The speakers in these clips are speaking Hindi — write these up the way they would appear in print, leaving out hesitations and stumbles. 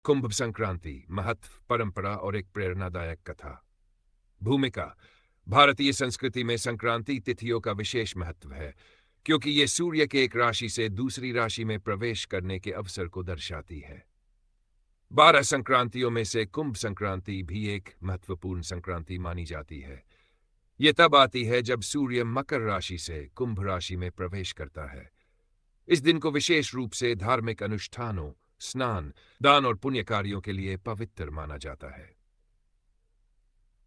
कुंभ संक्रांति, महत्व, परंपरा और एक प्रेरणादायक कथा। भूमिका: भारतीय संस्कृति में संक्रांति तिथियों का विशेष महत्व है, क्योंकि ये सूर्य के एक राशि से दूसरी राशि में प्रवेश करने के अवसर को दर्शाती है। 12 संक्रांतियों में से कुंभ संक्रांति भी एक महत्वपूर्ण संक्रांति मानी जाती है। ये तब आती है जब सूर्य मकर राशि से कुंभ राशि में प्रवेश करता है। इस दिन को विशेष रूप से धार्मिक अनुष्ठानों, स्नान, दान और पुण्य कार्यों के लिए पवित्र माना जाता है।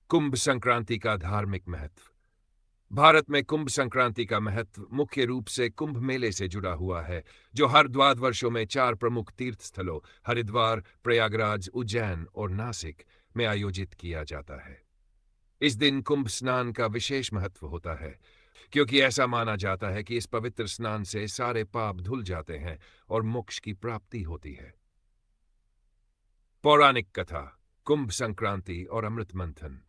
कुंभ संक्रांति का धार्मिक महत्व: भारत में कुंभ संक्रांति का महत्व मुख्य रूप से कुंभ मेले से जुड़ा हुआ है, जो हर द्वादवर्षों में 4 प्रमुख तीर्थ स्थलों हरिद्वार, प्रयागराज, उज्जैन और नासिक में आयोजित किया जाता है। इस दिन कुंभ स्नान का विशेष महत्व होता है, क्योंकि ऐसा माना जाता है कि इस पवित्र स्नान से सारे पाप धुल जाते हैं और मोक्ष की प्राप्ति होती है। पौराणिक कथा: कुंभ संक्रांति और अमृत मंथन।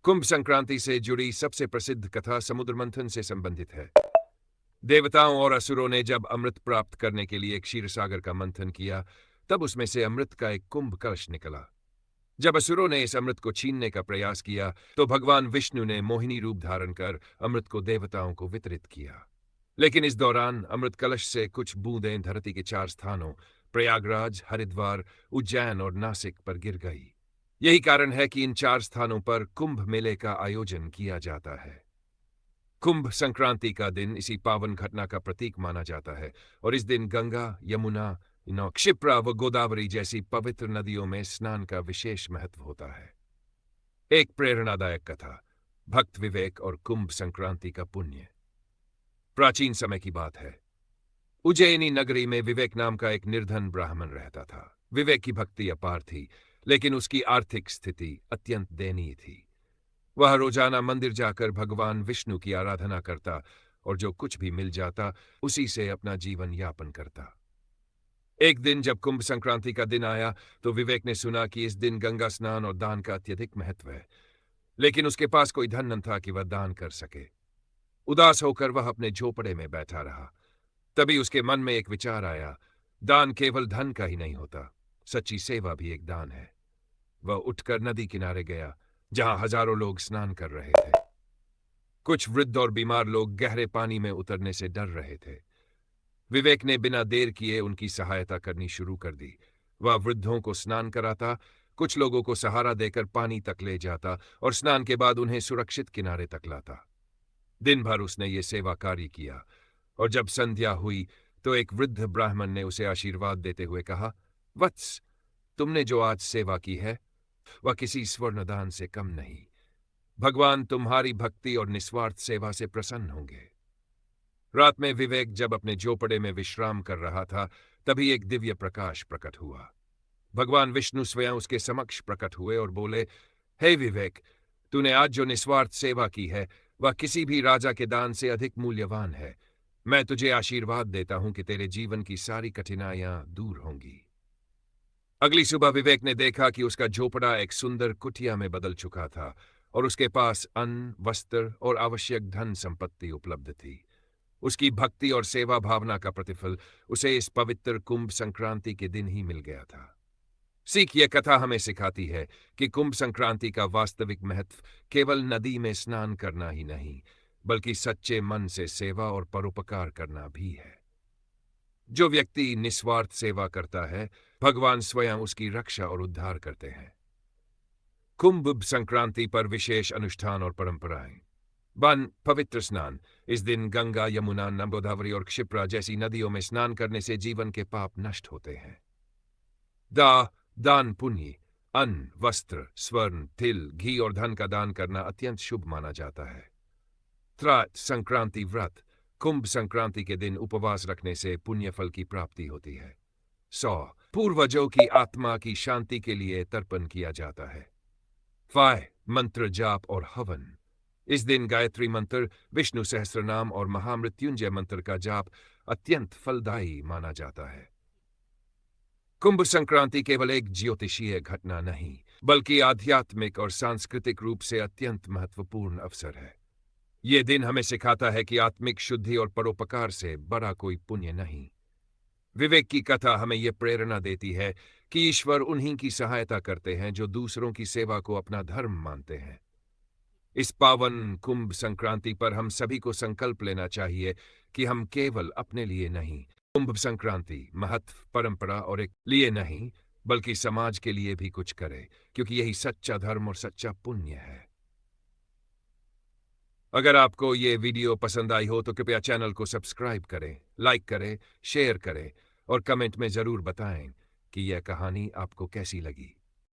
कुंभ संक्रांति से जुड़ी सबसे प्रसिद्ध कथा समुद्र मंथन से संबंधित है। देवताओं और असुरों ने जब अमृत प्राप्त करने के लिए क्षीरसागर का मंथन किया, तब उसमें से अमृत का एक कुंभ कलश निकला। जब असुरों ने इस अमृत को छीनने का प्रयास किया, तो भगवान विष्णु ने मोहिनी रूप धारण कर अमृत को देवताओं को वितरित किया। लेकिन इस दौरान अमृत कलश से कुछ बूंदें धरती के 4 स्थानों प्रयागराज, हरिद्वार, उज्जैन और नासिक पर गिर गई। यही कारण है कि इन 4 स्थानों पर कुंभ मेले का आयोजन किया जाता है। कुंभ संक्रांति का दिन इसी पावन घटना का प्रतीक माना जाता है और इस दिन गंगा, यमुना, क्षिप्रा व गोदावरी जैसी पवित्र नदियों में स्नान का विशेष महत्व होता है। एक प्रेरणादायक कथा: भक्त विवेक और कुंभ संक्रांति का पुण्य। प्राचीन समय की बात है। उज्जैनी नगरी में विवेक नाम का एक निर्धन ब्राह्मण रहता था। विवेक की भक्ति अपार थी, लेकिन उसकी आर्थिक स्थिति अत्यंत दयनीय थी। वह रोजाना मंदिर जाकर भगवान विष्णु की आराधना करता और जो कुछ भी मिल जाता उसी से अपना जीवन यापन करता। एक दिन जब कुंभ संक्रांति का दिन आया, तो विवेक ने सुना कि इस दिन गंगा स्नान और दान का अत्यधिक महत्व है, लेकिन उसके पास कोई धन न था कि वह दान कर सके। उदास होकर वह अपने झोपड़े में बैठा रहा। तभी उसके मन में एक विचार आया, दान केवल धन का ही नहीं होता, सच्ची सेवा भी एक दान है। वह उठकर नदी किनारे गया, जहां हजारों लोग स्नान कर रहे थे। कुछ वृद्ध और बीमार लोग गहरे पानी में उतरने से डर रहे थे। विवेक ने बिना देर किए उनकी सहायता करनी शुरू कर दी। वह वृद्धों को स्नान कराता, कुछ लोगों को सहारा देकर पानी तक ले जाता और स्नान के बाद उन्हें सुरक्षित किनारे तक लाता। दिन भर उसने ये सेवा कार्य किया और जब संध्या हुई तो एक वृद्ध ब्राह्मण ने उसे आशीर्वाद देते हुए कहा, वत्स, तुमने जो आज सेवा की है वह किसी स्वर्णदान से कम नहीं। भगवान तुम्हारी भक्ति और निस्वार्थ सेवा से प्रसन्न होंगे। रात में विवेक जब अपने झोपड़े में विश्राम कर रहा था, तभी एक दिव्य प्रकाश प्रकट हुआ। भगवान विष्णु स्वयं उसके समक्ष प्रकट हुए और बोले, हे विवेक, तूने आज जो निस्वार्थ सेवा की है वह किसी भी राजा के दान से अधिक मूल्यवान है। मैं तुझे आशीर्वाद देता हूं कि तेरे जीवन की सारी कठिनाइयां दूर होंगी। अगली सुबह विवेक ने देखा कि उसका झोपड़ा एक सुंदर कुटिया में बदल चुका था और उसके पास अन्न, वस्त्र और आवश्यक धन संपत्ति उपलब्ध थी। उसकी भक्ति और सेवा भावना का प्रतिफल उसे इस पवित्र कुंभ संक्रांति के दिन ही मिल गया था। सीख यह कथा हमें सिखाती है कि कुंभ संक्रांति का वास्तविक महत्व केवल नदी में स्नान करना ही नहीं, बल्कि सच्चे मन से सेवा और परोपकार करना भी है। जो व्यक्ति निस्वार्थ सेवा करता है, भगवान स्वयं उसकी रक्षा और उद्धार करते हैं। कुंभ संक्रांति पर विशेष अनुष्ठान और परंपराएं। पवित्र स्नान। इस दिन गंगा, यमुना, गोदावरी और क्षिप्रा जैसी नदियों में स्नान करने से जीवन के पाप नष्ट होते हैं। दान पुण्य। अन्न, वस्त्र, स्वर्ण, तिल, घी और धन का दान करना अत्यंत शुभ माना जाता है। संक्रांति व्रत। कुंभ संक्रांति के दिन उपवास रखने से पुण्य फल की प्राप्ति होती है। पूर्वजों की आत्मा की शांति के लिए तर्पण किया जाता है। मंत्र जाप और हवन। इस दिन गायत्री मंत्र, विष्णु सहस्त्रनाम और महामृत्युंजय मंत्र का जाप अत्यंत फलदायी माना जाता है। कुंभ संक्रांति केवल एक ज्योतिषीय घटना नहीं, बल्कि आध्यात्मिक और सांस्कृतिक रूप से अत्यंत महत्वपूर्ण अवसर है। ये दिन हमें सिखाता है कि आत्मिक शुद्धि और परोपकार से बड़ा कोई पुण्य नहीं। विवेक की कथा हमें यह प्रेरणा देती है कि ईश्वर उन्हीं की सहायता करते हैं जो दूसरों की सेवा को अपना धर्म मानते हैं। इस पावन कुंभ संक्रांति पर हम सभी को संकल्प लेना चाहिए कि हम केवल अपने लिए नहीं, कुंभ संक्रांति महत्व, परंपरा और एक लिए नहीं, बल्कि समाज के लिए भी कुछ करें, क्योंकि यही सच्चा धर्म और सच्चा पुण्य है। अगर आपको ये वीडियो पसंद आई हो तो कृपया चैनल को सब्सक्राइब करें, लाइक करें, शेयर करें और कमेंट में जरूर बताएं कि यह कहानी आपको कैसी लगी।